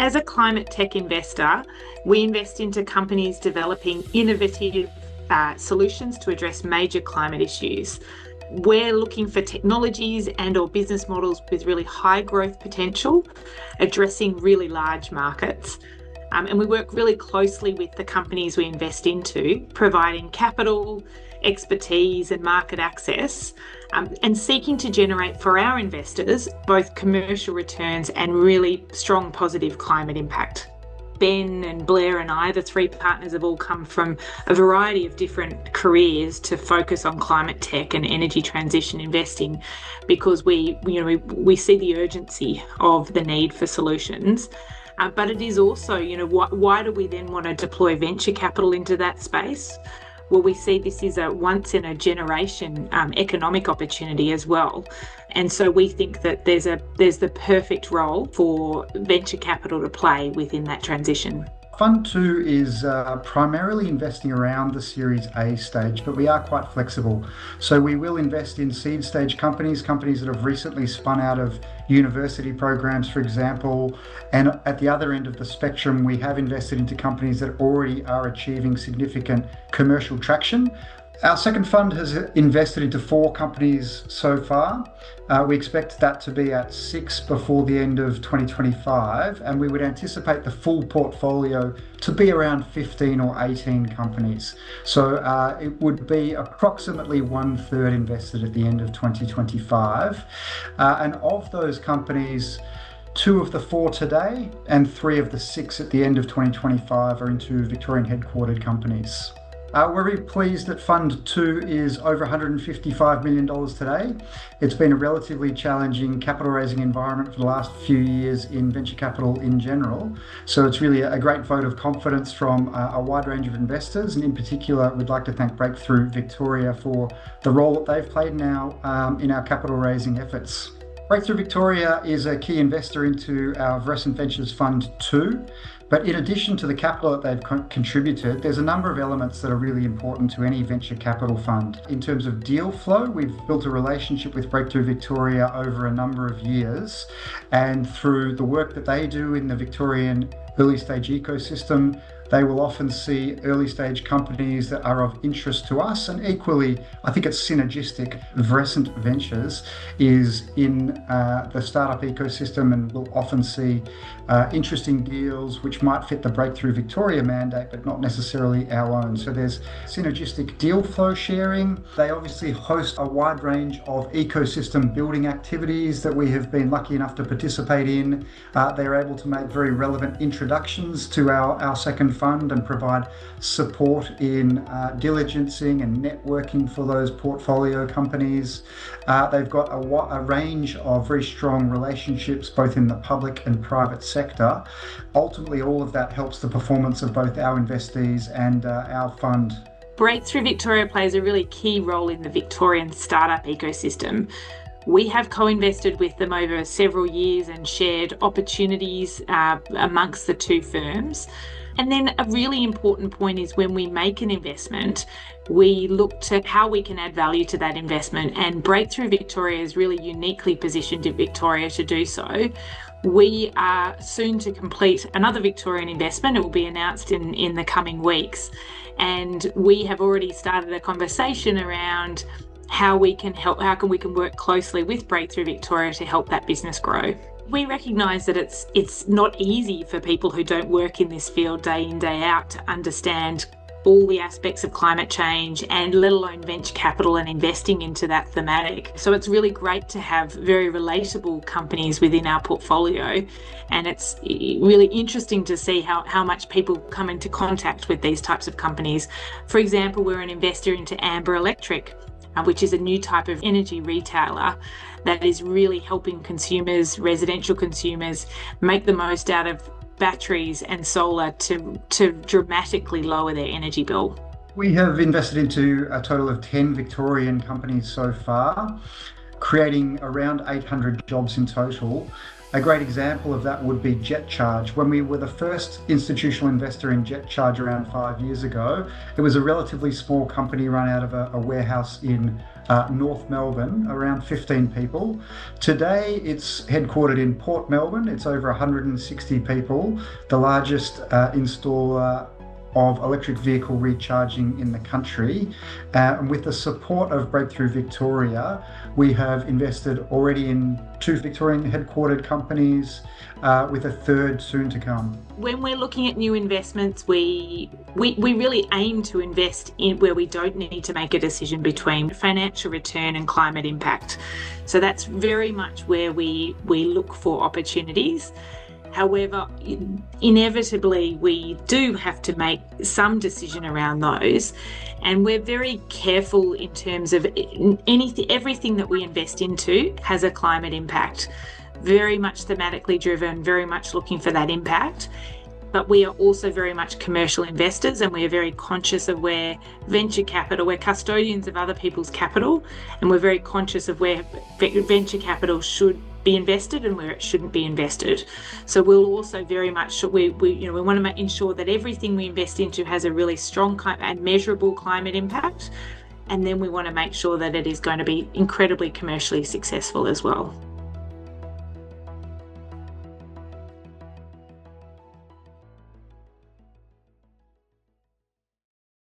As a climate tech investor, we invest into companies developing innovative solutions to address major climate issues. We're looking for technologies and or business models with really high growth potential, addressing really large markets. And we work really closely with the companies we invest into, providing capital, expertise and market access, and seeking to generate for our investors both commercial returns and really strong positive climate impact. Ben and Blair and I, the three partners, have all come from a variety of different careers to focus on climate tech and energy transition investing, because we see the urgency of the need for solutions. But it is also, why do we then want to deploy venture capital into that space? Well, we see this is a once in a generation economic opportunity as well. And so we think that there's the perfect role for venture capital to play within that transition. Fund 2 is primarily investing around the Series A stage, but we are quite flexible. So we will invest in seed stage companies that have recently spun out of university programs, for example. And at the other end of the spectrum, we have invested into companies that already are achieving significant commercial traction. Our second fund has invested into 4 companies so far. We expect that to be at 6 before the end of 2025, and we would anticipate the full portfolio to be around 15 or 18 companies. So it would be approximately 1/3 invested at the end of 2025. And of those companies, 2 of the 4 today and 3 of the 6 at the end of 2025 are into Victorian headquartered companies. We're very pleased that Fund 2 is over $155 million today. It's been a relatively challenging capital raising environment for the last few years in venture capital in general. So it's really a great vote of confidence from a wide range of investors. And in particular, we'd like to thank Breakthrough Victoria for the role that they've played now in our capital raising efforts. Breakthrough Victoria is a key investor into our Virescent Ventures Fund 2. But in addition to the capital that they've contributed, there's a number of elements that are really important to any venture capital fund. In terms of deal flow, we've built a relationship with Breakthrough Victoria over a number of years. And through the work that they do in the Victorian early stage ecosystem, they will often see early stage companies that are of interest to us. And equally, I think it's synergistic. Virescent Ventures is in the startup ecosystem and will often see interesting deals which might fit the Breakthrough Victoria mandate, but not necessarily our own. So there's synergistic deal flow sharing. They obviously host a wide range of ecosystem building activities that we have been lucky enough to participate in. They're able to make very relevant introductions to our second fund and provide support in diligencing and networking for those portfolio companies. They've got a range of very strong relationships both in the public and private sector. Ultimately, all of that helps the performance of both our investees and our fund. Breakthrough Victoria plays a really key role in the Victorian startup ecosystem. We have co-invested with them over several years and shared opportunities amongst the 2 firms. And then a really important point is when we make an investment, we look to how we can add value to that investment. And Breakthrough Victoria is really uniquely positioned in Victoria to do so. We are soon to complete another Victorian investment. It will be announced in the coming weeks. And we have already started a conversation around how we can work closely with Breakthrough Victoria to help that business grow. We recognise that it's not easy for people who don't work in this field day in, day out to understand all the aspects of climate change and let alone venture capital and investing into that thematic. So it's really great to have very relatable companies within our portfolio. And it's really interesting to see how much people come into contact with these types of companies. For example, we're an investor into Amber Electric, which is a new type of energy retailer that is really helping consumers, residential consumers, make the most out of batteries and solar to dramatically lower their energy bill. We have invested into a total of 10 Victorian companies so far, creating around 800 jobs in total. A great example of that would be JetCharge. When we were the first institutional investor in JetCharge around 5 years ago, it was a relatively small company run out of a warehouse in North Melbourne, around 15 people. Today, it's headquartered in Port Melbourne. It's over 160 people, the largest installer of electric vehicle recharging in the country. And with the support of Breakthrough Victoria, we have invested already in 2 Victorian headquartered companies, with a third soon to come. When we're looking at new investments, we really aim to invest in where we don't need to make a decision between financial return and climate impact. So that's very much where we look for opportunities. However, inevitably, we do have to make some decision around those. And we're very careful in terms of everything that we invest into has a climate impact. Very much thematically driven, very much looking for that impact. But we are also very much commercial investors, and we are very conscious of where venture capital, we're custodians of other people's capital, and we're very conscious of where venture capital should be invested and where it shouldn't be invested. So we'll also very much, we want to ensure that everything we invest into has a really strong and measurable climate impact. And then we want to make sure that it is going to be incredibly commercially successful as well.